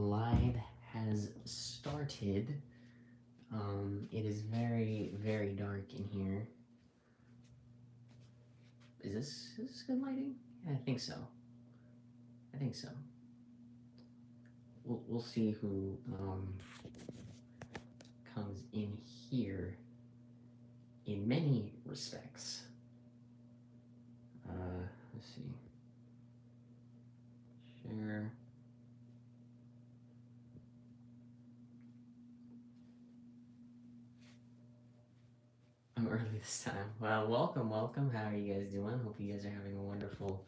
live has started. It is very, very dark in here. Is this good lighting? Yeah, I think so. I think so. We'll see who comes in here in many respects. Let's see. Share. I'm early this time. Well, welcome. How are you guys doing? Hope you guys are having a wonderful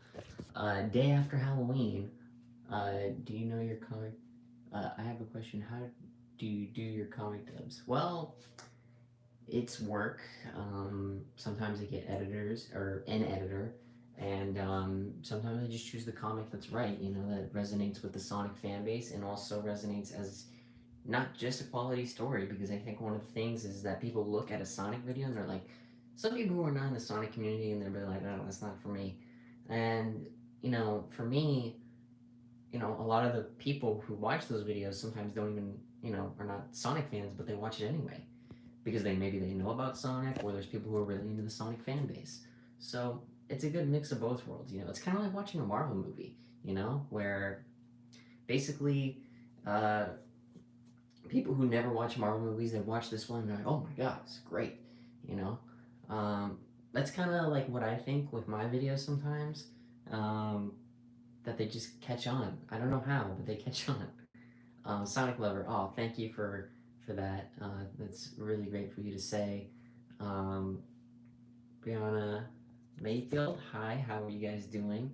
day after Halloween. Do you know your comic? I have a question. How do you do your comic dubs? Well, it's work. Sometimes I get editors or an editor, and sometimes I just choose the comic that's right. That resonates with the Sonic fan base and also resonates as not just a quality story. Because I think one of the things is that people look at a Sonic video and they're like, some people who are not in the Sonic community and they're like, no, that's not for me. And for me, a lot of the people who watch those videos sometimes don't even, are not Sonic fans, but they watch it anyway because maybe they know about Sonic, or there's people who are really into the Sonic fan base. So it's a good mix of both worlds. It's kind of like watching a Marvel movie, where basically uh, people who never watch Marvel movies, they watch this one and they're like, oh my god, it's great, you know. Um, that's kind of like what I think with my videos sometimes. Um, that they just catch on. I don't know how, but they catch on. Sonic Lover. Oh, thank you for that. That's really great for you to say. Um, Brianna Mayfield. Hi, how are you guys doing?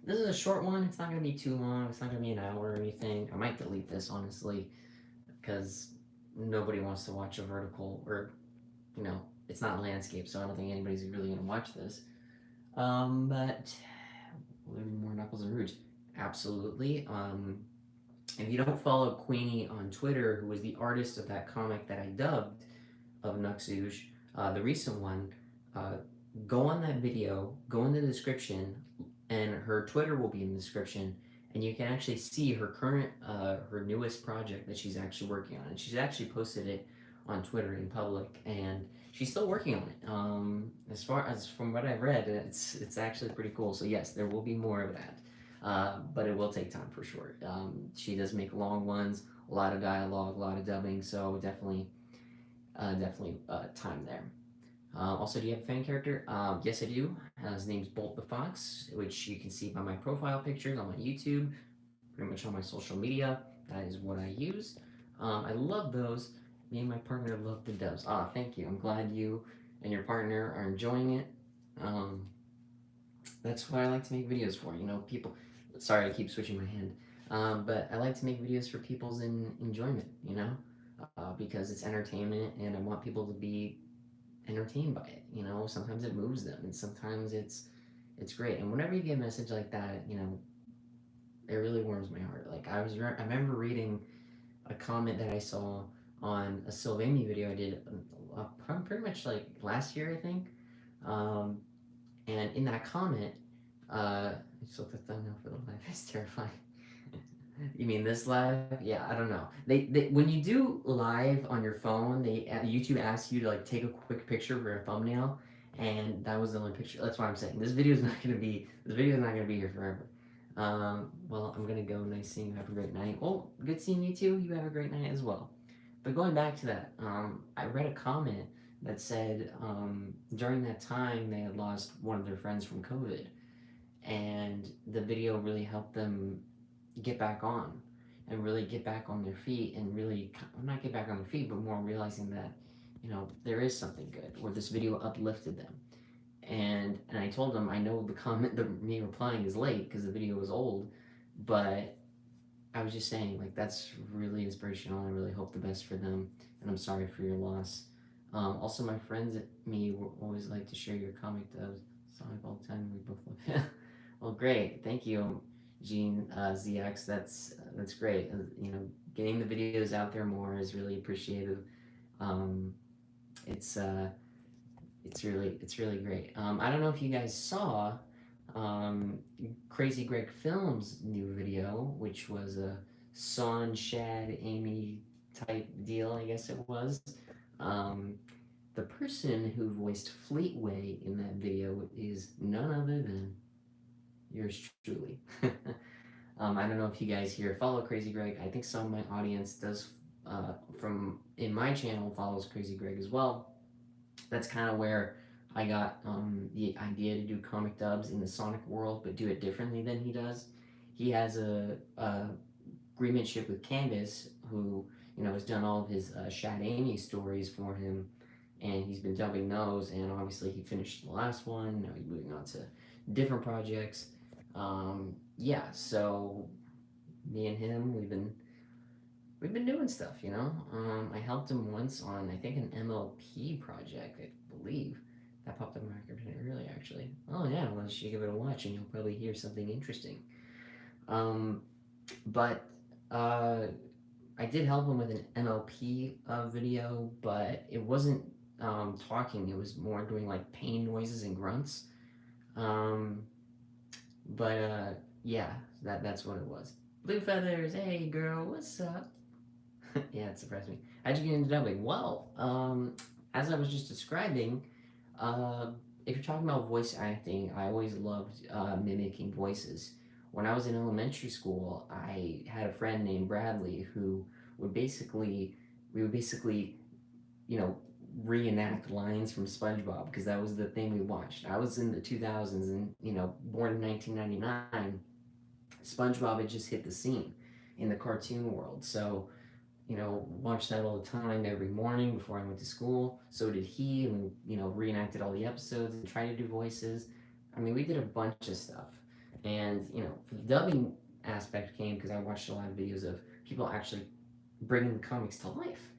This is a short one. It's not gonna be too long. It's not gonna be an hour or anything. I might delete this honestly, because nobody wants to watch a vertical, or it's not landscape, so I don't think anybody's really gonna watch this. But will there be more Knuckles and Rouge? Absolutely. If you don't follow Queenie on Twitter, who was the artist of that comic that I dubbed of Nuxuge, the recent one, uh, go on that video, go in the description, and her Twitter will be in the description, and you can actually see her current, her newest project that she's actually working on. And she's actually posted it on Twitter in public, and she's still working on it. As far as from what I've read, it's actually pretty cool. So yes, there will be more of that. But it will take time for sure. She does make long ones, a lot of dialogue, a lot of dubbing, so definitely time there. Also, do you have a fan character? Yes, I do. His name's Bolt the Fox, which you can see by my profile pictures on my YouTube, pretty much on my social media. That is what I use. I love those. Me and my partner love the dubs. Thank you. I'm glad you and your partner are enjoying it. Um, that's what I like to make videos for. People. Sorry, I keep switching my hand. But I like to make videos for people's enjoyment. Because it's entertainment, and I want people to be entertained by it. Sometimes it moves them, and sometimes it's great. And whenever you get a message like that, it really warms my heart. Like I remember reading a comment that I saw on a Sylvania video I did pretty much like last year, I think. Um, and in that comment, I just looked at the thumbnail for the live. It's terrifying. You mean this live? Yeah, I don't know. They when you do live on your phone, YouTube asks you to like take a quick picture for a thumbnail, and that was the only picture. That's why I'm saying this video is not gonna be here forever. Well, I'm gonna go. Nice seeing you. Have a great night. Well, good seeing you too. You have a great night as well. But going back to that, I read a comment that said during that time they had lost one of their friends from COVID, and the video really helped them get back on and really get back on their feet, and really not get back on their feet, but more realizing that there is something good, or this video uplifted them. And I told them, I know the comment, the me replying is late because the video was old, but I was just saying, like, that's really inspirational. I really hope the best for them, and I'm sorry for your loss. Also, my friends at me always like to share your comic dubs. Sonic all the time. We both love it. Well, great. Thank you, Gene ZX. That's great. Getting the videos out there more is really appreciative. Um, it's uh, it's really great. I don't know if you guys saw um, Crazy Greg Films' new video, which was Son, Shad, Amy type deal, I guess it was. Um, the person who voiced Fleetway in that video is none other than yours truly. I don't know if you guys here follow Crazy Greg. I think some of my audience does, from in my channel, follows Crazy Greg as well. That's kind of where I got the idea to do comic dubs in the Sonic world, but do it differently than he does. He has a agreementship with Canvas, who has done all of his Shad Amy stories for him, and he's been dubbing those. And obviously, he finished the last one. Now he's moving on to different projects. Yeah, so me and him, we've been doing stuff. I helped him once on, I think, an MLP project, I believe. That popped up on my computer earlier, actually. Oh yeah, well, you should give it a watch, and you'll probably hear something interesting. Um, but uh, I did help him with an MLP video, but it wasn't talking. It was more doing like pain noises and grunts. Um, but yeah, that's what it was. Blue feathers, hey girl, what's up? Yeah, it surprised me. How'd you get into dubbing? Well, as I was just describing, uh, if you're talking about voice acting, I always loved mimicking voices. When I was in elementary school, I had a friend named Bradley who would basically, we would basically, you know, reenact lines from SpongeBob because that was the thing we watched. I was in the 2000s and, born in 1999. SpongeBob had just hit the scene in the cartoon world. So watched that all the time every morning before I went to school. So did he, and reenacted all the episodes and tried to do voices. I mean, we did a bunch of stuff. And, for the dubbing aspect came because I watched a lot of videos of people actually bringing the comics to life.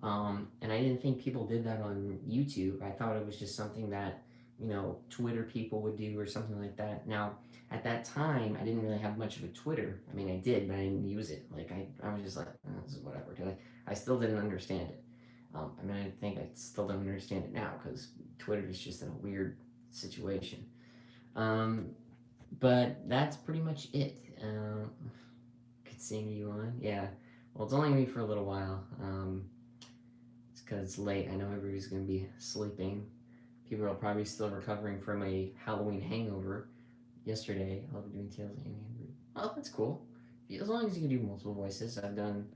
And I didn't think people did that on YouTube. I thought it was just something that, Twitter people would do or something like that. Now, at that time, I didn't really have much of a Twitter. I mean, I did, but I didn't use it. Like, I was just like, this is whatever. Cause I still didn't understand it. I mean, I think I still don't understand it now because Twitter is just in a weird situation. Um, but that's pretty much it. Could seeing you on. Yeah. Well, it's only gonna be for a little while. It's because it's late. I know everybody's gonna be sleeping. People are probably still recovering from a Halloween hangover. Yesterday, I'll be doing Tales of Amy and Groot. Oh, that's cool. As long as you can do multiple voices. I've done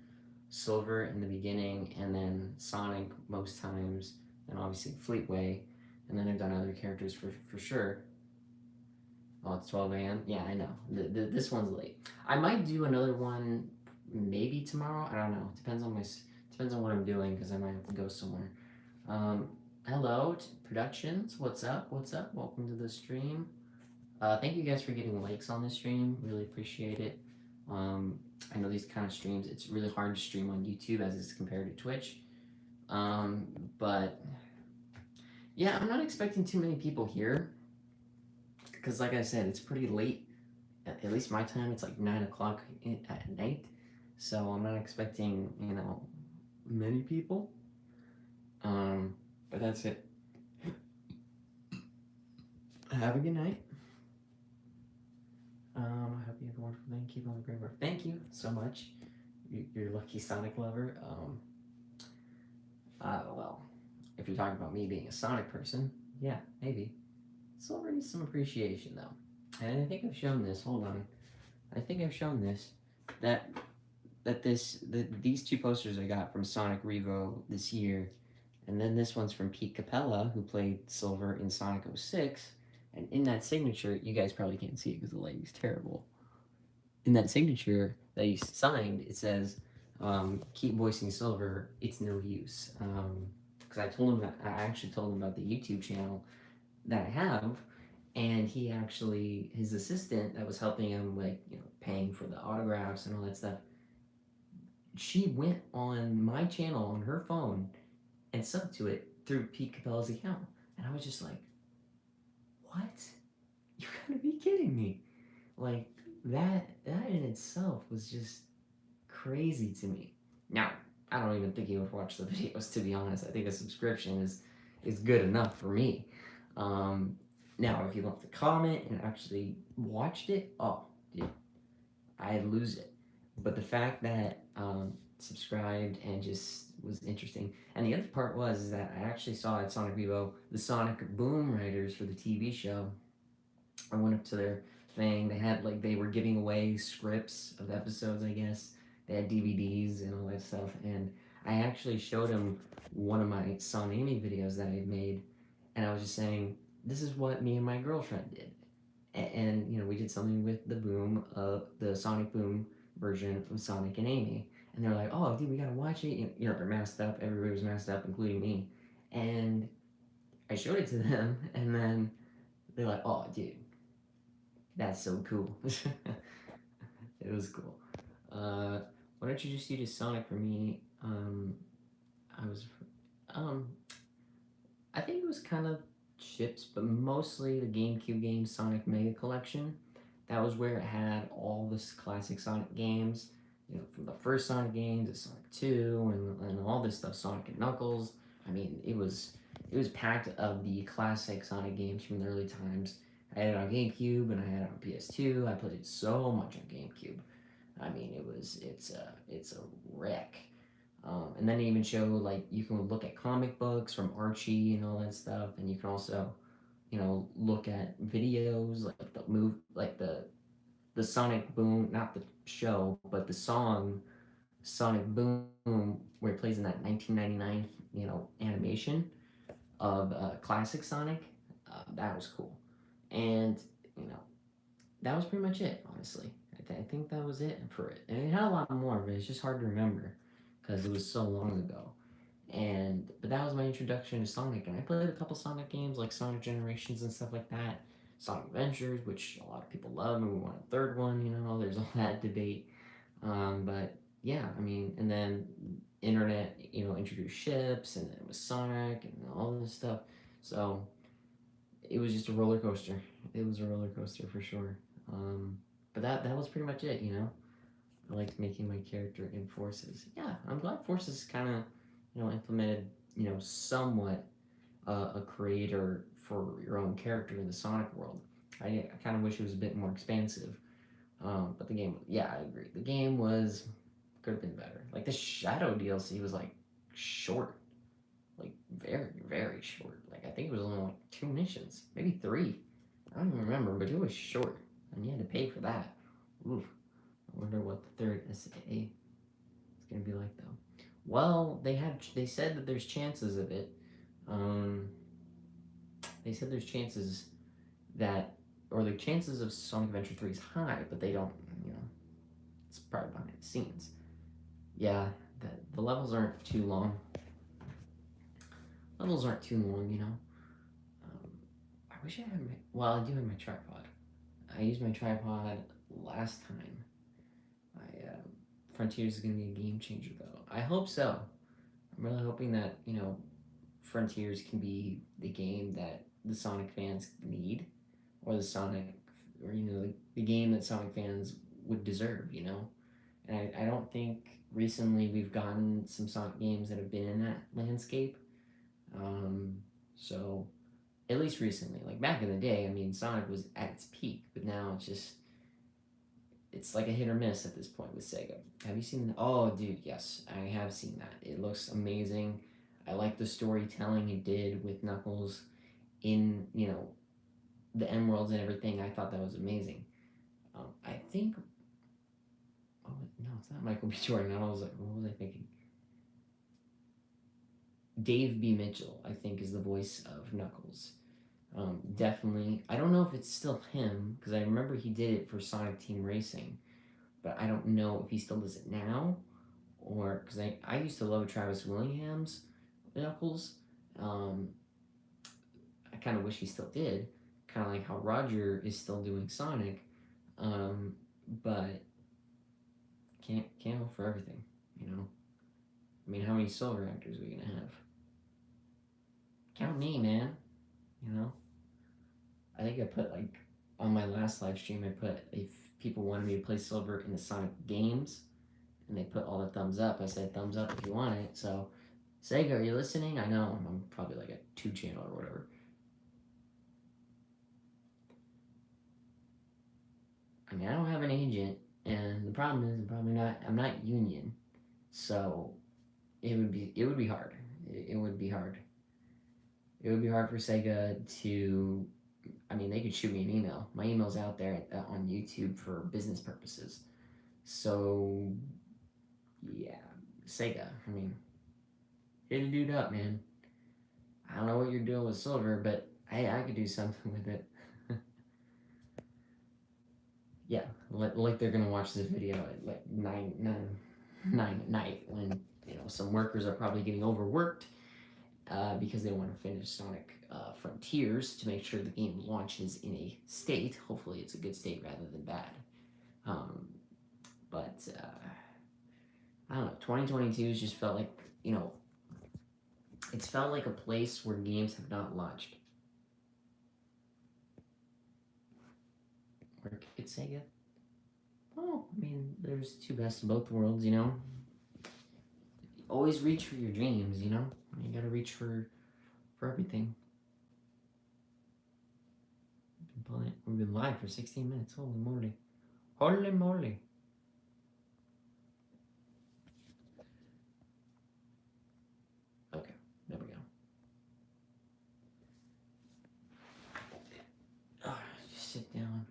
Silver in the beginning, and then Sonic most times, and obviously Fleetway, and then I've done other characters for sure. Oh, it's 12 a.m. Yeah, I know. This one's late. I might do another one maybe tomorrow. I don't know. Depends on what I'm doing because I might have to go somewhere. Um, hello, Productions. What's up? What's up? Welcome to the stream. Thank you guys for getting likes on this stream. Really appreciate it. I know these kind of streams, it's really hard to stream on YouTube as it's compared to Twitch. But yeah, I'm not expecting too many people here because, like I said, it's pretty late. At least my time, it's like 9 o'clock at night. So I'm not expecting, many people. But that's it. Have a good night. I hope you have a wonderful day. Keep on the great work. Thank you so much. You're a lucky Sonic lover. Well, if you're talking about me being a Sonic person, yeah, maybe. Silver needs some appreciation though. And I think I've shown this. Hold on. I think I've shown this. That these two posters I got from Sonic Revo this year, and then this one's from Pete Capella, who played Silver in Sonic 06. And in that signature, you guys probably can't see it because the lighting's terrible. In that signature that he signed, it says, "Keep voicing Silver. It's no use." Because I actually told him about the YouTube channel that I have, and his assistant that was helping him, like, paying for the autographs and all that stuff, she went on my channel on her phone and subbed to it through Pete Capella's account. And I was just like, what? You gotta be kidding me. Like, that in itself was just crazy to me. Now, I don't even think he would watch the videos, to be honest. I think a subscription is good enough for me. Now, if you left a comment and actually watched it, oh, dude, I'd lose it. but the fact that subscribed and just was interesting. And the other part was that I actually saw at Sonic Vivo the Sonic Boom writers for the TV show. I went up to their thing. They had like they were giving away scripts of episodes, I guess. They had DVDs and all that stuff, and I actually showed them one of my Son Amy videos that I had made, and I was just saying, this is what me and my girlfriend did, and we did something with the Boom, the Sonic Boom version of Sonic and Amy, and they're like, oh, dude, we gotta watch it. They're masked up. Everybody was masked up, including me, and I showed it to them, and then they're like, oh, dude, that's so cool. It was cool. Uh, what introduced you to Sonic for me? I was, um, I think it was kind of chips, but mostly the GameCube game Sonic Mega Collection. That was where it had all this classic Sonic games. From the first Sonic games to Sonic 2 and all this stuff, Sonic and Knuckles. I mean, it was packed of the classic Sonic games from the early times. I had it on GameCube and I had it on PS2. I played it so much on GameCube. I mean, it's a wreck. And then they even show like you can look at comic books from Archie and all that stuff, and you can also look at videos like the Sonic Boom, not the show, but the song Sonic Boom, where it plays in that 1999 animation of classic Sonic. That was cool, and you know that was pretty much it, honestly. I think that was it for it. And it had a lot more, but it's just hard to remember because it was so long ago. But that was my introduction to Sonic, and I played a couple Sonic games like Sonic Generations and stuff like that. Sonic Adventures, which a lot of people love, and we want a third one. There's all that debate. But yeah, I mean, and then internet, introduced ships, and then it was Sonic and all this stuff. So it was just a roller coaster. It was a roller coaster for sure. But that was pretty much it. I liked making my character in Forces. Yeah, I'm glad Forces kind of implemented somewhat a creator for your own character in the Sonic world. I kind of wish it was a bit more expansive. But the game, yeah, I agree. The game could have been better. Like the Shadow DLC was like short, like very very short. Like I think it was only like 2 missions, maybe 3. I don't even remember, but it was short, and you had to pay for that. Oof. I wonder what the third SAA is gonna be like though. Well, they said that there's chances of it. Um, they said there's chances that, or the chances of Sonic Adventure 3 is high, but they don't. It's probably behind the scenes. Yeah, the levels aren't too long. Levels aren't too long. I wish I had my. Well, I do have my tripod. I used my tripod last time. Frontiers is gonna be a game changer, though. I hope so. I'm really hoping that Frontiers can be the game that the Sonic fans need, or the game that Sonic fans would deserve. And I don't think recently we've gotten some Sonic games that have been in that landscape. So at least recently, like back in the day, I mean, Sonic was at its peak, but now it's like a hit or miss at this point with Sega. Have you seen? Oh, dude, yes, I have seen that. It looks amazing. I like the storytelling it did with Knuckles in the Emeralds and everything. I thought that was amazing. I think. Oh no, it's not Michael B. Jordan. I was like, what was I thinking? Dave B. Mitchell, I think, is the voice of Knuckles. Definitely. I don't know if it's still him because I remember he did it for Sonic Team Racing, but I don't know if he still does it now or because I used to love Travis Willingham's Knuckles. Um, I kind of wish he still did, kind of like how Roger is still doing Sonic, but can't hope for everything. I mean, how many silver actors are we gonna have? Count me, man. You know. I think I put like on my last live stream. I put if people wanted me to play silver in the Sonic games, and they put all the thumbs up. I said thumbs up if you want it. So, Sega, are you listening? I know I'm probably like a 2 channel or whatever. I mean, I don't have an agent. And the problem is, I'm not union, so it would be hard. It would be hard. It would be hard for Sega to. I mean, they could shoot me an email. My email's out there on YouTube for business purposes. So yeah, Sega. I mean, hit a dude up, man. I don't know what you're doing with silver, but hey, I could do something with it. Yeah, like they're gonna watch this video at like nine at night when some workers are probably getting overworked because they want to finish Sonic Frontiers to make sure the game launches in a state. Hopefully, it's a good state rather than bad. Um, but I don't know. 2022 has just felt like it's felt like a place where games have not launched. Where could Sega? Well, I mean, there's two best of both worlds. Always reach for your dreams. You gotta reach for everything. We've been live for 16 minutes. Holy moly. Holy moly. Okay, there we go. Oh, just sit down.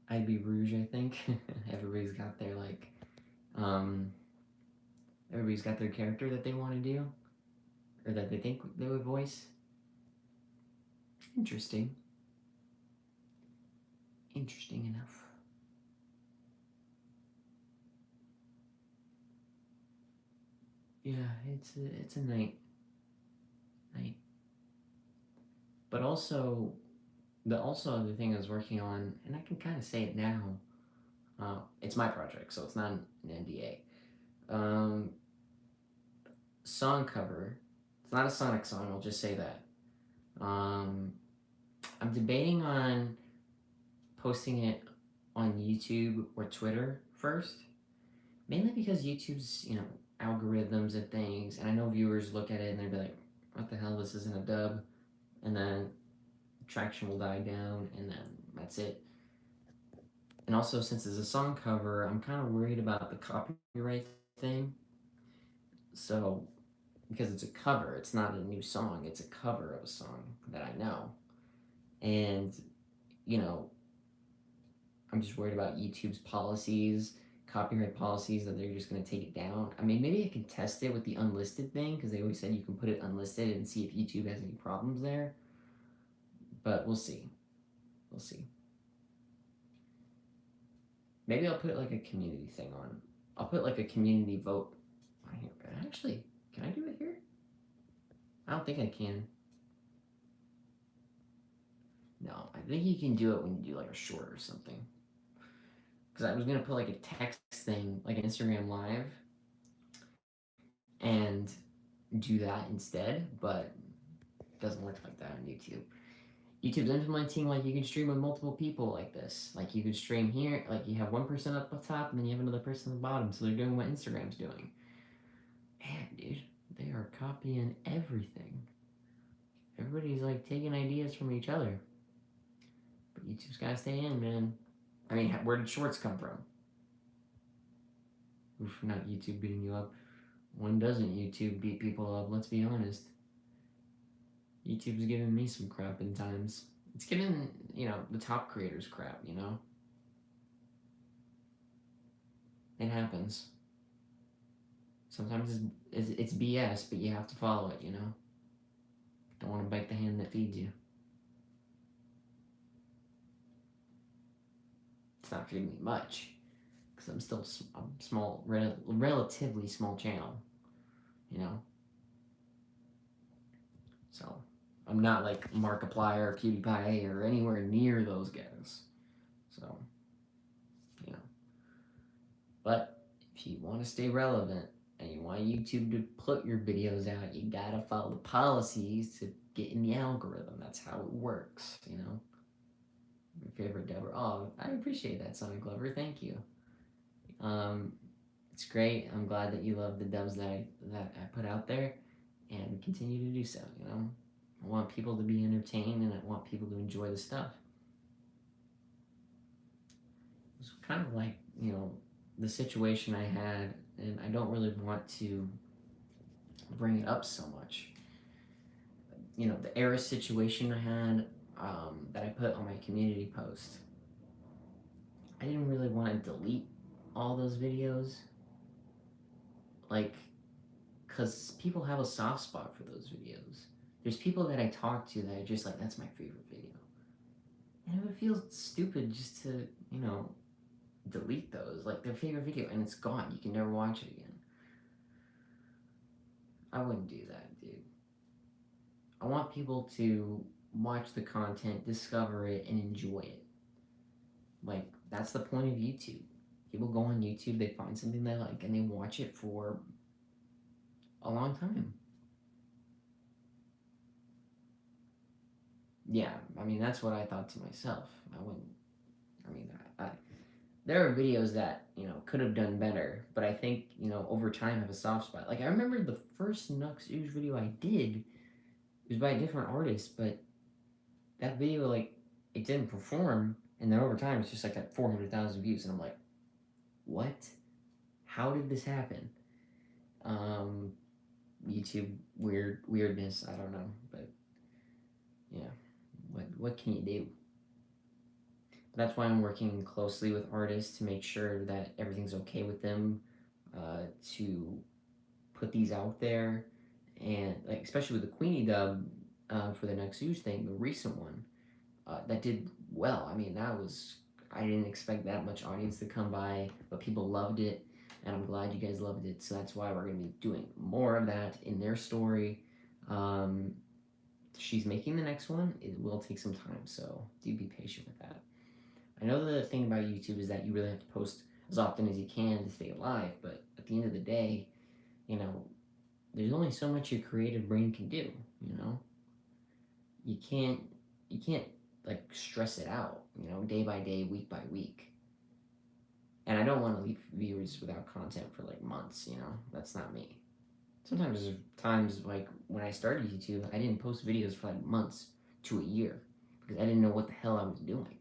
IB Rouge, I think. Everybody's got their everybody's got their character that they want to do, or that they think they would voice. Interesting. Interesting enough. Yeah, it's a night. But also the other thing I was working on, and I can kind of say it now. It's my project, so it's not an NDA. Um, Song cover. It's not a Sonic song. I'll just say that. Um, I'm debating on posting it on YouTube or Twitter first, mainly because YouTube's algorithms and things, and I know viewers look at it and they'll be like, "What the hell? This isn't a dub," and then traction will die down, and then that's it. And also, since it's a song cover, I'm kind of worried about the copyright thing. So, because it's a cover, it's not a new song, it's a cover of a song that I know. And, you know, I'm just worried about YouTube's policies, copyright policies, that they're just going to take it down. I mean, maybe I can test it with the unlisted thing, because they always said you can put it unlisted and see if YouTube has any problems there. But we'll see. We'll see. Maybe I'll put like a community thing on. I'll put like a community vote on here. Actually, can I do it here? I don't think I can. No, I think you can do it when you do like a short or something. Because I was gonna put like a text thing, like an Instagram Live, and do that instead, but it doesn't work like that on YouTube. YouTube's implementing like you can stream with multiple people like this. Like you can stream here, like you have one person up the top, and then you have another person at the bottom. So they're doing what Instagram's doing. Man, dude, they are copying everything. Everybody's like taking ideas from each other. But YouTube's gotta stay in, man. I mean, where did shorts come from? Oof, not YouTube beating you up. When doesn't YouTube beat people up? Let's be honest. YouTube's giving me some crap in times. It's giving, the top creators crap. It happens. Sometimes it's BS, but you have to follow it. Don't want to bite the hand that feeds you. It's not feeding me much, because I'm small, relatively small channel. So I'm not like Markiplier or PewDiePie or anywhere near those guys. So, you know. But if you want to stay relevant and you want YouTube to put your videos out, you gotta follow the policies to get in the algorithm. That's how it works. Your favorite Deborah. Oh, I appreciate that, Sonic Glover. Thank you. Um, it's great. I'm glad that you love the dubs that I put out there, and continue to do so. I want people to be entertained, and I want people to enjoy the stuff. kind of like, you know, the situation I had, and I don't really want to bring it up so much. You know, the Eris situation I had, that I put on my community post. I didn't really want to delete all those videos, like, because people have a soft spot for those videos. There's people that I talk to that are just like, that's my favorite video. And it would feel stupid just to, you know, delete those, like their favorite video, and it's gone. You can never watch it again. I wouldn't do that, dude. I want people to watch the content, discover it, and enjoy it. Like, that's the point of YouTube. People go on YouTube, they find something they like, and they watch it for a long time. Yeah, I mean, that's what I thought to myself. I wouldn't, I mean, there are videos that, you know, could have done better, but I think, you know, over time have a soft spot. Like, I remember the first Nux Ooze video I did, it was by a different artist, but that video, like, it didn't perform, and then over time it's just like at 400,000 views, and I'm like, what? How did this happen? YouTube weirdness, I don't know, but yeah, what can you do? That's why I'm working closely with artists to make sure that everything's okay with them, to put these out there, and like especially with the Queenie dub, for the next Ooze thing, the recent one, that did well. I mean, I didn't expect that much audience to come by, but people loved it, and I'm glad you guys loved it. So that's why we're gonna be doing more of that in their story. Um, she's making the next one. It will take some time, so do be patient with that. I know the thing about YouTube is that you really have to post as often as you can to stay alive, but at the end of the day, you know, there's only so much your creative brain can do, you know? You can't like stress it out, you know, day by day, week by week. And I don't want to leave viewers without content for like months, you know? That's not me. Sometimes there's times like when I started YouTube, I didn't post videos for like months to a year because I didn't know what the hell I was doing.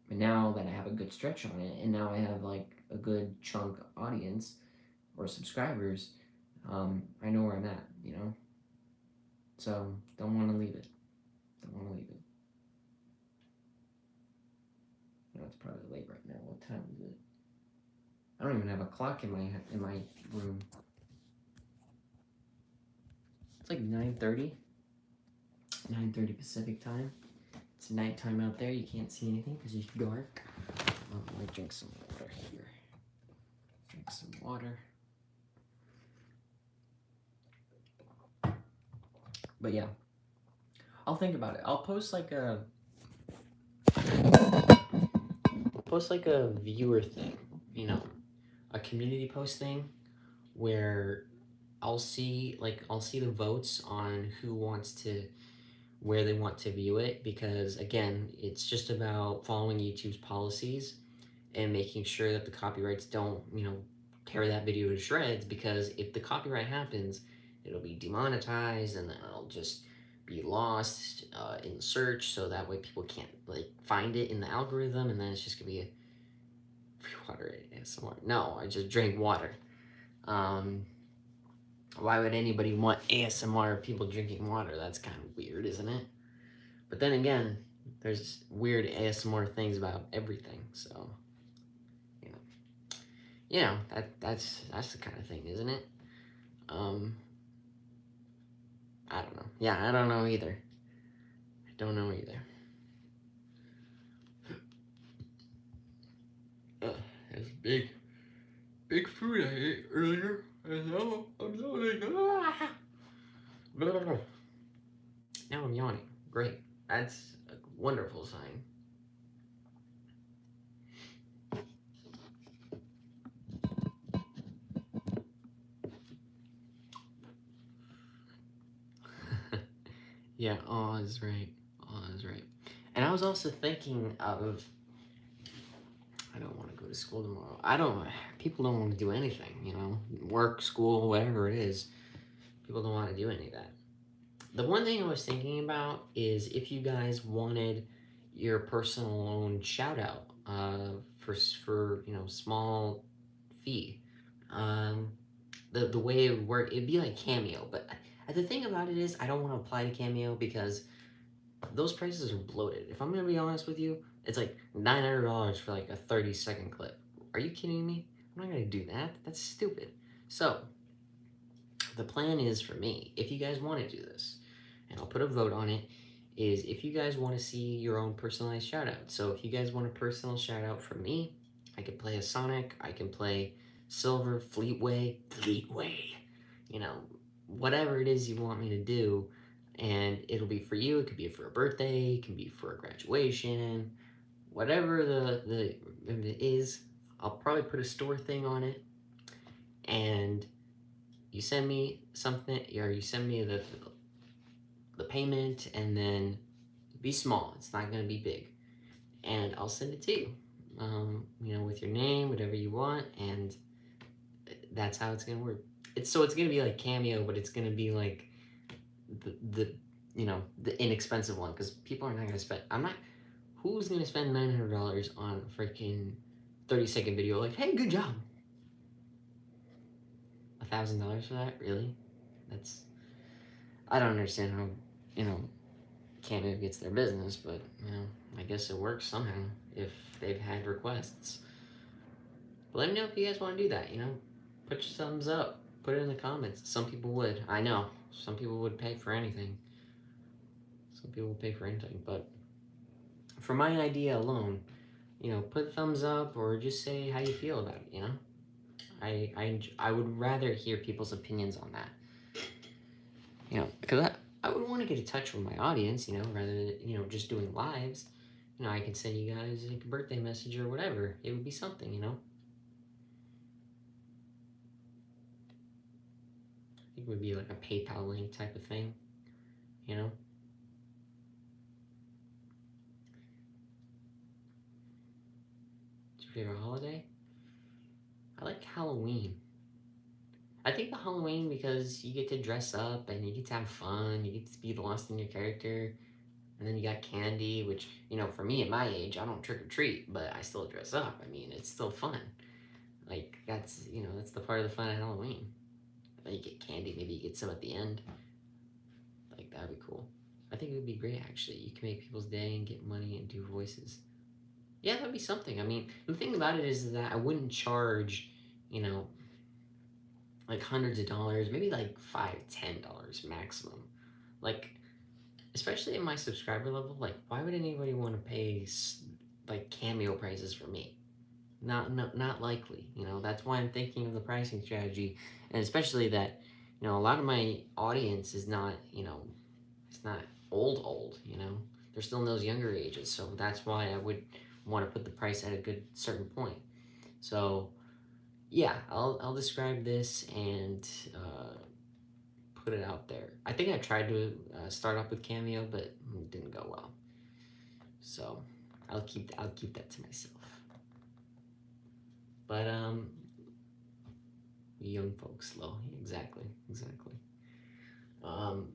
But now that I have a good stretch on it, and now I have like a good chunk audience or subscribers, I know where I'm at, you know? So don't want to leave it. Don't want to leave it. You know, it's probably late right now. What time is it? I don't even have a clock in my room. It's like 9:30. 9:30 Pacific time. It's nighttime out there. You can't see anything because it's dark. Let me drink some water here. Drink some water. But yeah, I'll think about it. I'll post like a viewer thing, you know, a community post thing where I'll see the votes on where they want to view it, because again, it's just about following YouTube's policies and making sure that the copyrights don't, you know, tear that video to shreds, because if the copyright happens, it'll be demonetized and then it'll just be lost in the search, so that way people can't like find it in the algorithm, and then it's just gonna be a water ASMR. No, I just drank water. Why would anybody want ASMR of people drinking water? That's kind of weird, isn't it? But then again, there's weird ASMR things about everything, so that's the kind of thing, isn't it? I don't know. Yeah, I don't know either. I don't know either. That's big food I ate earlier, and now I'm yawning. Now I'm yawning. Great. That's a wonderful sign. Yeah, awe is right. Awe is right. And I was also thinking of, I don't want to go to school tomorrow. People don't want to do anything, you know, work, school, whatever it is. People don't want to do any of that. The one thing I was thinking about is if you guys wanted your personal own shout out for small fee. Um, the way it would work, it'd be like Cameo, but the thing about it is I don't want to apply to Cameo because those prices are bloated. If I'm gonna be honest with you, it's like $900 for like a 30-second clip. Are you kidding me? I'm not gonna do that. That's stupid. So the plan is for me, if you guys want to do this, and I'll put a vote on it, is if you guys want to see your own personalized shout out. So if you guys want a personal shout out from me, I can play a Sonic, I can play Silver, Fleetway, you know, whatever it is you want me to do, and it'll be for you. It could be for a birthday, it can be for a graduation, whatever the it is. I'll probably put a store thing on it, and you send me something, or you send me the payment, and then be small. It's not gonna be big, and I'll send it to you. With your name, whatever you want, and that's how it's gonna work. It's gonna be like Cameo, but it's gonna be like the the inexpensive one, because people are not gonna spend. I'm not. Who's gonna spend $900 on a freaking 30-second video? Like, hey, good job. $1,000 for that? Really? That's. I don't understand how Cameo gets their business, but I guess it works somehow if they've had requests. But let me know if you guys want to do that. Put your thumbs up. Put it in the comments. Some people would. I know. Some people would pay for anything. Some people would pay for anything. But for my idea alone, put a thumbs up or just say how you feel about it. I would rather hear people's opinions on that. Because I would want to get in touch with my audience, rather than, just doing lives. I can send you guys a birthday message or whatever. It would be something, I think it would be like a PayPal link type of thing, It's your favorite holiday? I like Halloween. I think the Halloween because you get to dress up and you get to have fun, you get to be lost in your character. And then you got candy, which, for me at my age, I don't trick or treat, but I still dress up. I mean, it's still fun. Like, that's the part of the fun of Halloween. You get candy, maybe you get some at the end. Like, that'd be cool. I think it would be great, actually. You can make people's day and get money and do voices. Yeah, that'd be something. I mean, the thing about it is that I wouldn't charge, like hundreds of dollars, maybe like $5, $10 maximum. Like, especially in my subscriber level, like, why would anybody want to pay like Cameo prices for me? Not likely. That's why I'm thinking of the pricing strategy, and especially that, a lot of my audience is not, it's not old. They're still in those younger ages, so that's why I would want to put the price at a good certain point. So, yeah, I'll describe this and put it out there. I think I tried to start off with Cameo, but it didn't go well. So I'll keep that to myself. But young folks, slow. Exactly.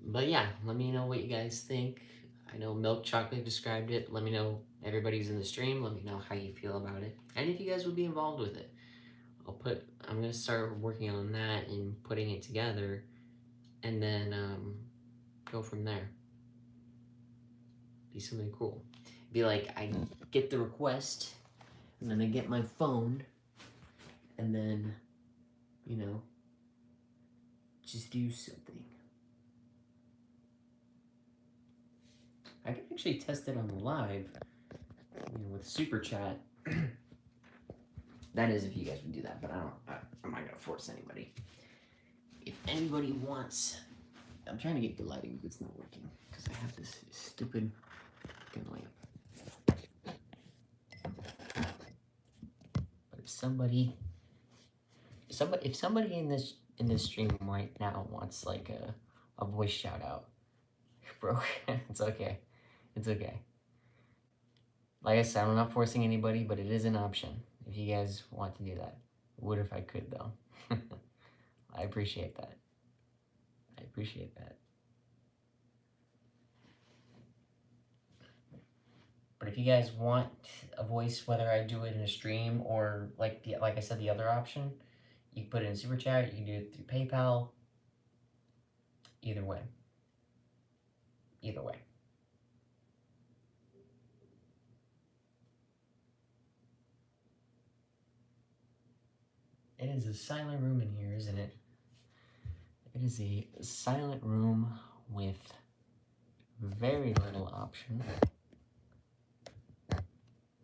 But yeah, let me know what you guys think. I know Milk Chocolate described it. Let me know, everybody who's in the stream, let me know how you feel about it, and if you guys would be involved with it. I'm gonna start working on that and putting it together, and then go from there. Be something cool. Be like, I get the request, and then I get my phone, and then, just do something. I can actually test it on the live, with Super Chat. That is if you guys would do that, but I'm not gonna force anybody. If anybody wants, I'm trying to get good lighting, but it's not working because I have this stupid fucking lamp. But if somebody in this stream right now wants like a voice shout out, bro, it's okay. Like I said, I'm not forcing anybody, but it is an option if you guys want to do that. I would if I could, though. I appreciate that. But if you guys want a voice, whether I do it in a stream or like I said, the other option, you can put it in Super Chat. You can do it through PayPal. Either way. Either way. It is a silent room in here, isn't it? It is a silent room with very little option.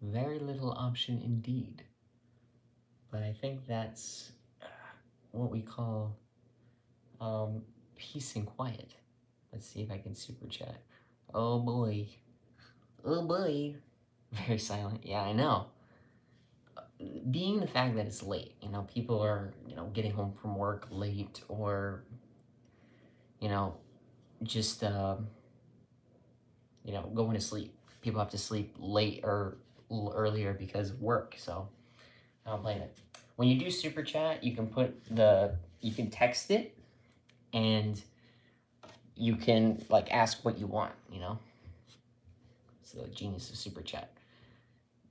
Very little option indeed. But I think that's what we call peace and quiet. Let's see if I can super chat. Oh boy. Oh boy. Very silent. Yeah, I know. Being the fact that it's late, people are, getting home from work late or, just, going to sleep. People have to sleep late or earlier because of work, so I don't blame it. When you do super chat, you can text it and you can ask what you want, It's the genius of super chat.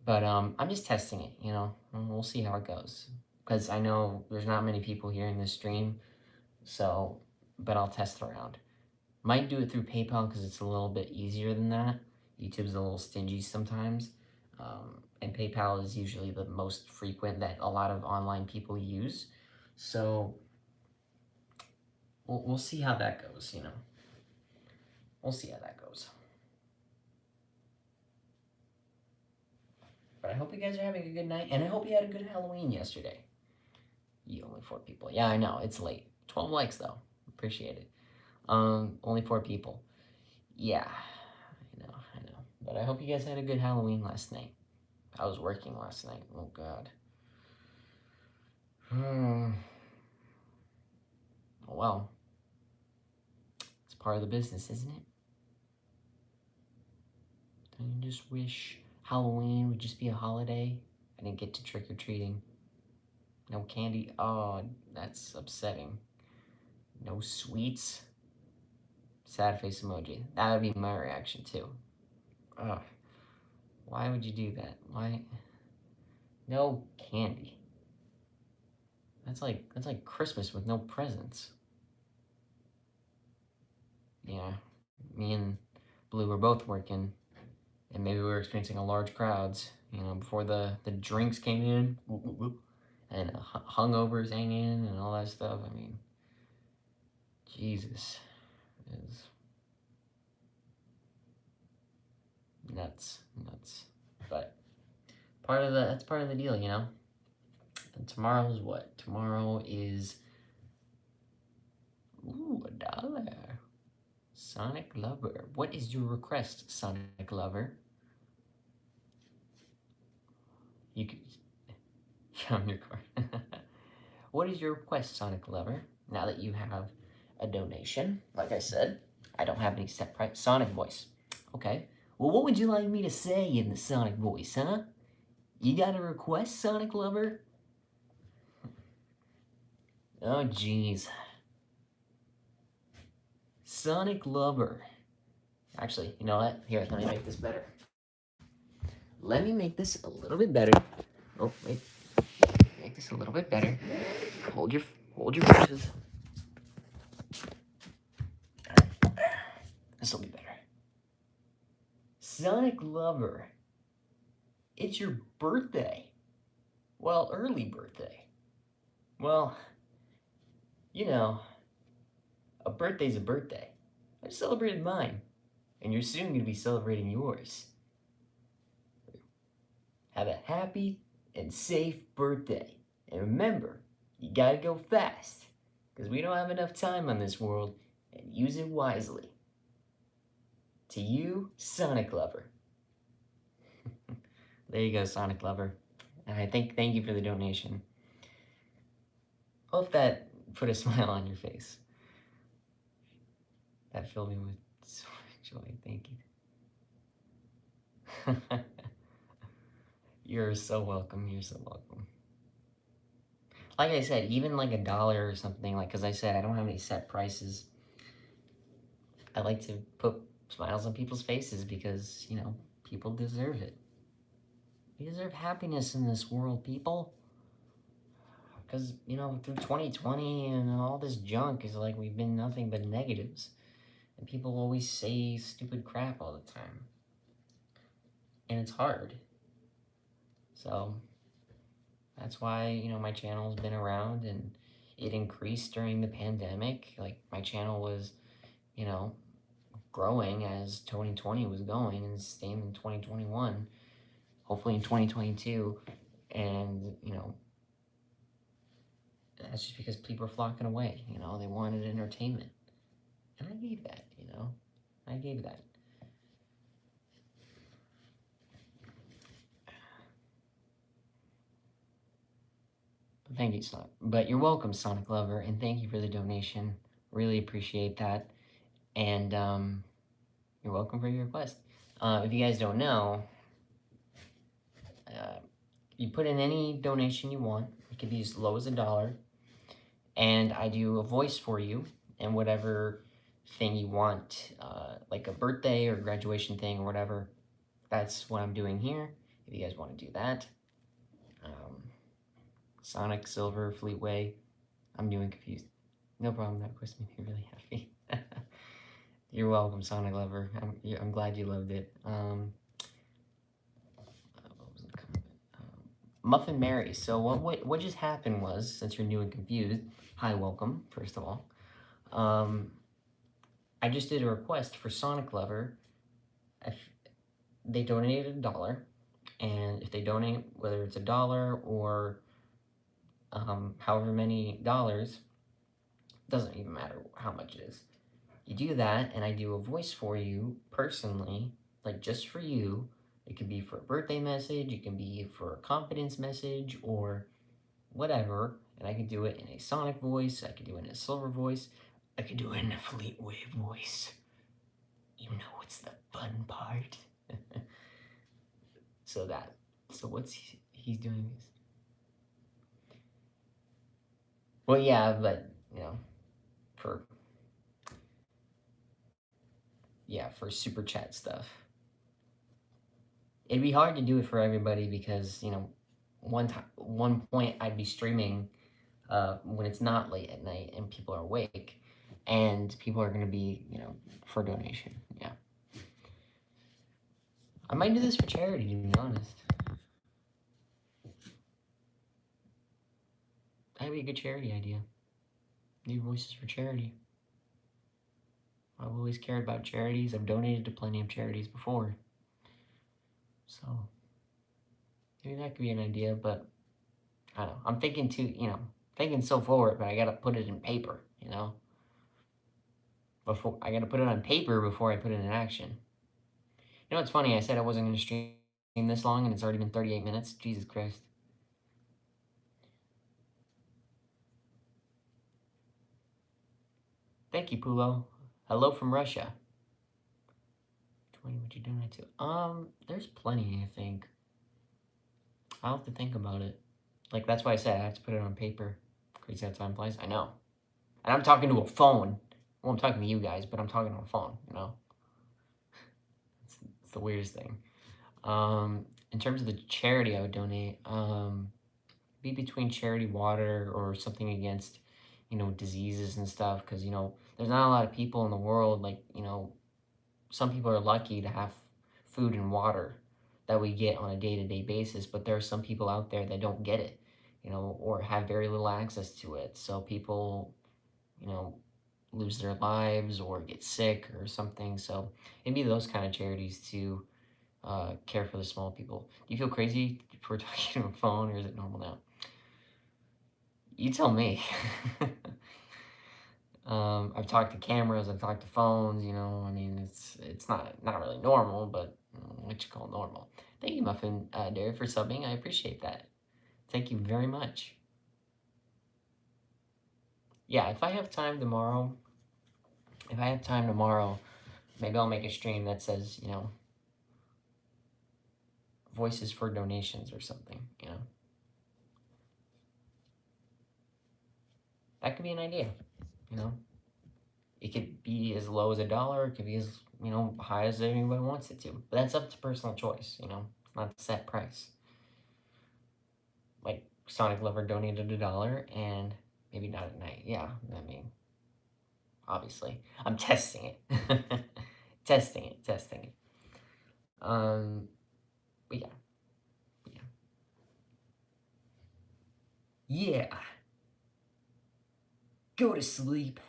But I'm just testing it, We'll see how it goes. Because I know there's not many people here in this stream, but I'll test around. Might do it through PayPal because it's a little bit easier than that. YouTube's a little stingy sometimes. And PayPal is usually the most frequent that a lot of online people use. So we'll see how that goes, We'll see how that goes. But I hope you guys are having a good night, and I hope you had a good Halloween yesterday. You only 4 people. Yeah, I know, it's late. 12 likes, though. Appreciate it. Only 4 people. Yeah, I know. But I hope you guys had a good Halloween last night. I was working last night. Oh, God. Oh, well. It's part of the business, isn't it? Don't you just wish Halloween would just be a holiday? I didn't get to trick-or-treating. No candy. Oh, that's upsetting. No sweets. Sad face emoji. That would be my reaction, too. Ugh. Why would you do that? Why? No candy. That's like Christmas with no presents. Yeah, me and Blue were both working, and maybe we were experiencing a large crowds, before the drinks came in, and hungovers hang in, and all that stuff. I mean, Jesus, is nuts. But that's part of the deal, And tomorrow is what? Tomorrow is $1. Sonic Lover. What is your request, Sonic Lover? You could on your card. What is your request, Sonic Lover? Now that you have a donation, like I said, I don't have any set price. Sonic voice. Okay. Well, what would you like me to say in the Sonic voice, huh? You got a request, Sonic Lover? Oh, jeez. Sonic Lover. Actually, you know what? Here, let me make this better. Let me make this a little bit better. Oh, wait. Make this a little bit better. Hold your horses. This will be better. Sonic Lover. It's your birthday. Well, early birthday. Well, a birthday's a birthday. I celebrated mine, and you're soon going to be celebrating yours. Have a happy and safe birthday. And remember, you gotta go fast, because we don't have enough time on this world, and use it wisely. To you, Sonic Lover. There you go, Sonic Lover. And I thank you for the donation. Hope that put a smile on your face. That filled me with so much joy. Thank you. You're so welcome. You're so welcome. Like I said, even like $1 or something, because I said, I don't have any set prices. I like to put smiles on people's faces because, People deserve it. We deserve happiness in this world, people. Because, you know, through 2020 and all this junk is like we've been nothing but negatives. And people always say stupid crap all the time. And it's hard. So, that's why, you know, my channel's been around and it increased during the pandemic. Like, my channel was, you know, growing as 2020 was going and staying in 2021. Hopefully in 2022. And, you know, that's just because people are flocking away, you know, they wanted entertainment. And I gave that, you know, I gave that. But thank you, Sonic. But you're welcome, Sonic Lover, and thank you for the donation. Really appreciate that. And you're welcome for your request. If you guys don't know, you put in any donation you want. It could be as low as $1. And I do a voice for you and whatever thing you want, like a birthday or graduation thing or whatever. That's what I'm doing here. If you guys want to do that. Sonic, Silver, Fleetway. I'm doing confused. No problem. That quest made me really happy. You're welcome, Sonic Lover. I'm glad you loved it. Muffin Mary. So what just happened was, since you're new and confused, hi, welcome, first of all. I just did a request for Sonic Lover. If they donated $1, and if they donate, whether it's $1 or however many dollars, doesn't even matter how much it is. You do that, and I do a voice for you personally, like just for you. It could be for a birthday message, it can be for a confidence message, or whatever. And I can do it in a Sonic voice, I can do it in a Silver voice, I can do it in a Fleetway voice. You know what's the fun part? So what's he's doing this? Well, yeah, but, you know, for super chat stuff. It'd be hard to do it for everybody because, you know, one point I'd be streaming when it's not late at night and people are awake, and people are going to be, you know, for donation. Yeah. I might do this for charity, to be honest. That'd be a good charity idea. New voices for charity. I've always cared about charities. I've donated to plenty of charities before. So, maybe that could be an idea, but I don't know. I'm thinking thinking so forward, but I gotta put it in paper, you know? I gotta put it on paper before I put it in action. You know what's funny? I said I wasn't gonna stream this long, and it's already been 38 minutes. Jesus Christ. Thank you, Pulo. Hello from Russia. 20, what you donate to? There's plenty, I think. I'll have to think about it. Like, that's why I said I have to put it on paper. Crazy how time flies. I know. And I'm talking to a phone. Well, I'm talking to you guys, but I'm talking on a phone, you know? It's the weirdest thing. In terms of the charity I would donate, be between charity water or something against, you know, diseases and stuff. Because, you know, there's not a lot of people in the world, like, you know, some people are lucky to have food and water that we get on a day-to-day basis, but there are some people out there that don't get it, you know, or have very little access to it. So people, you know, lose their lives or get sick or something. So it'd be those kind of charities to care for the small people. Do you feel crazy for talking to a phone, or is it normal now? You tell me. I've talked to cameras, I've talked to phones, you know, I mean, it's not really normal, but what you call normal. Thank you, Muffin Dairy, for subbing. I appreciate that. Thank you very much. Yeah, if I have time tomorrow, maybe I'll make a stream that says, you know, voices for donations or something, you know. That could be an idea, you know. It could be as low as $1, it could be as high as anybody wants it to. But that's up to personal choice, not a set price. Like Sonic Lover donated $1 and maybe not at night. Yeah, I mean, obviously. I'm testing it. testing it. But yeah. Yeah. Go to sleep.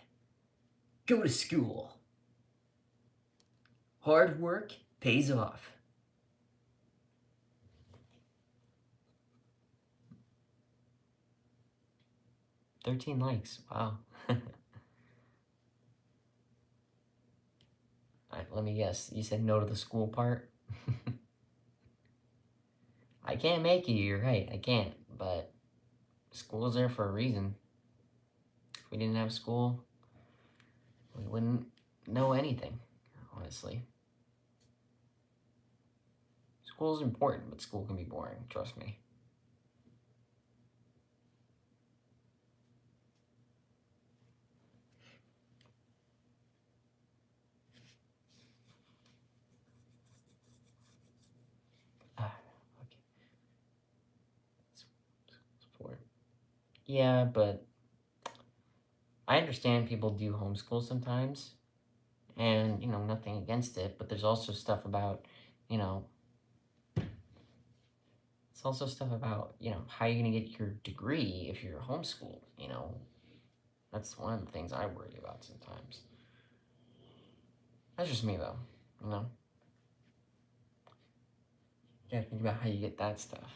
Go to school. Hard work pays off. $13 likes. Wow. Alright, let me guess. You said no to the school part? I can't make you, you're right. I can't. But school's there for a reason. If we didn't have school, we wouldn't know anything, honestly. School's important, but school can be boring. Trust me. Okay. Support. Yeah, but I understand people do homeschool sometimes, and, nothing against it, but there's also stuff about, it's also stuff about, how you're going to get your degree if you're homeschooled, That's one of the things I worry about sometimes. That's just me, though, you know? You gotta think about how you get that stuff.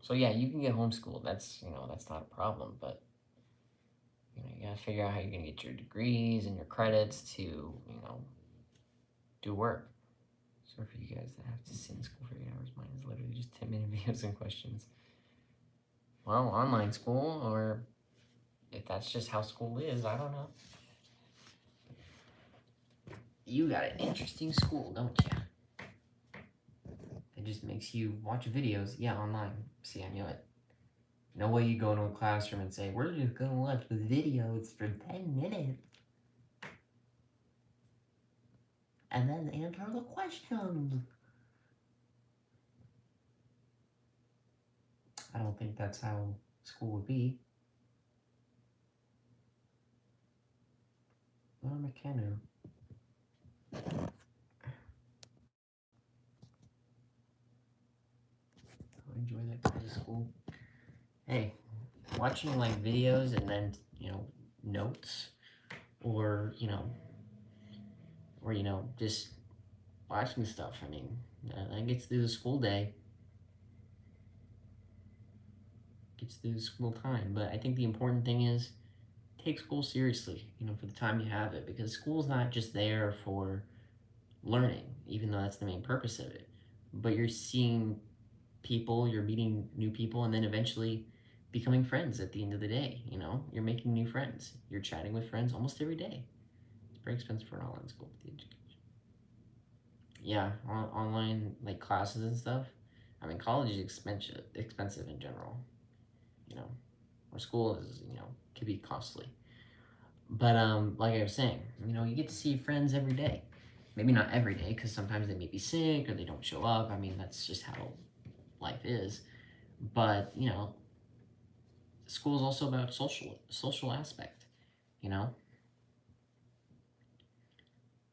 So yeah, you can get homeschooled. That's not a problem. But you gotta figure out how you're gonna get your degrees and your credits to do work. So for you guys that have to sit in school for 8 hours, mine is literally just 10-minute videos and questions. Well, online school, or if that's just how school is, I don't know. You got an interesting school, don't you? It just makes you watch videos. Yeah, online. See, I knew it. No way you go into a classroom and say, we're just gonna watch the videos for 10 minutes. And then answer the questions. I don't think that's how school would be. What am I McKenna? I enjoy that kind of school. Hey, watching like videos and then, notes or, just watching stuff. I mean, that gets through the school day. Gets through the school time. But I think the important thing is take school seriously, for the time you have it, because school's not just there for learning, even though that's the main purpose of it. But you're seeing people, you're meeting new people, and then eventually becoming friends at the end of the day. You're making new friends. You're chatting with friends almost every day. It's very expensive for an online school. Yeah, online like classes and stuff. I mean, college is expensive in general. Or school is could be costly. But like I was saying, you get to see friends every day. Maybe not every day, because sometimes they may be sick or they don't show up. I mean, that's just how life is. But school is also about social aspect. You know,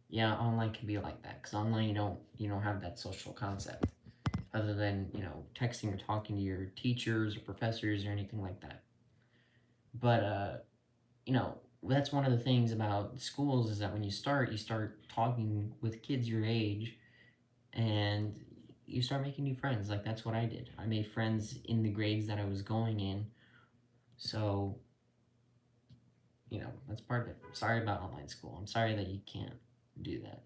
yeah, online can be like that because online you don't have that social concept other than texting or talking to your teachers or professors or anything like that. But that's one of the things about schools is that when you start talking with kids your age, and you start making new friends. Like that's what I did. I made friends in the grades that I was going in. So, that's part of it. Sorry about online school. I'm sorry that you can't do that.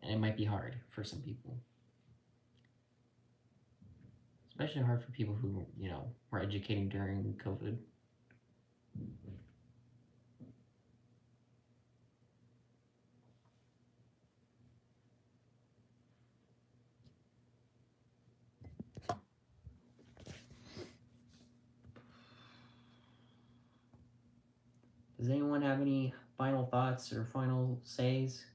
And it might be hard for some people. Especially hard for people who, were educating during COVID. Does anyone have any final thoughts or final says?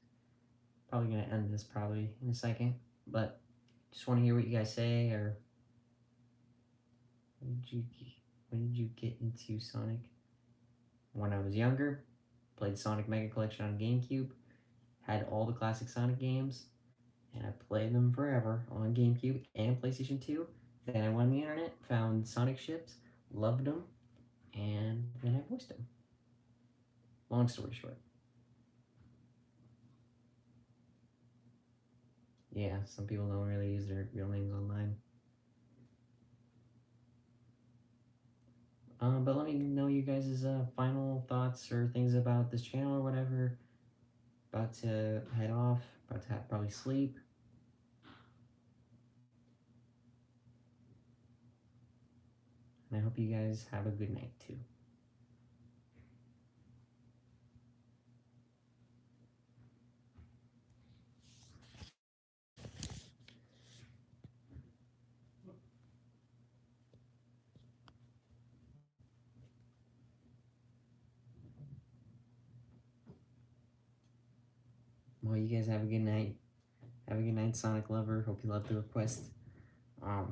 Probably gonna end this probably in a second, but just want to hear what you guys say. Or when did you get into Sonic? When I was younger, played Sonic Mega Collection on GameCube, had all the classic Sonic games, and I played them forever on GameCube and PlayStation 2. Then I went on the internet, found Sonic ships, loved them, and then I voiced them. Long story short. Yeah, some people don't really use their real names online. But let me know you guys' final thoughts or things about this channel or whatever. About to head off, about to probably sleep. And I hope you guys have a good night too. Well, you guys have a good night. Have a good night, Sonic Lover. Hope you loved the request. I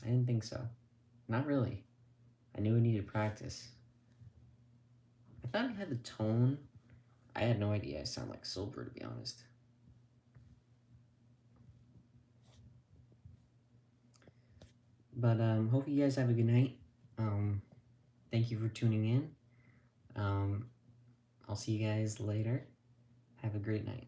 didn't think so. Not really. I knew I needed practice. I thought I had the tone. I had no idea I sound like Silver, to be honest. But hope you guys have a good night. Thank you for tuning in. I'll see you guys later. Have a great night.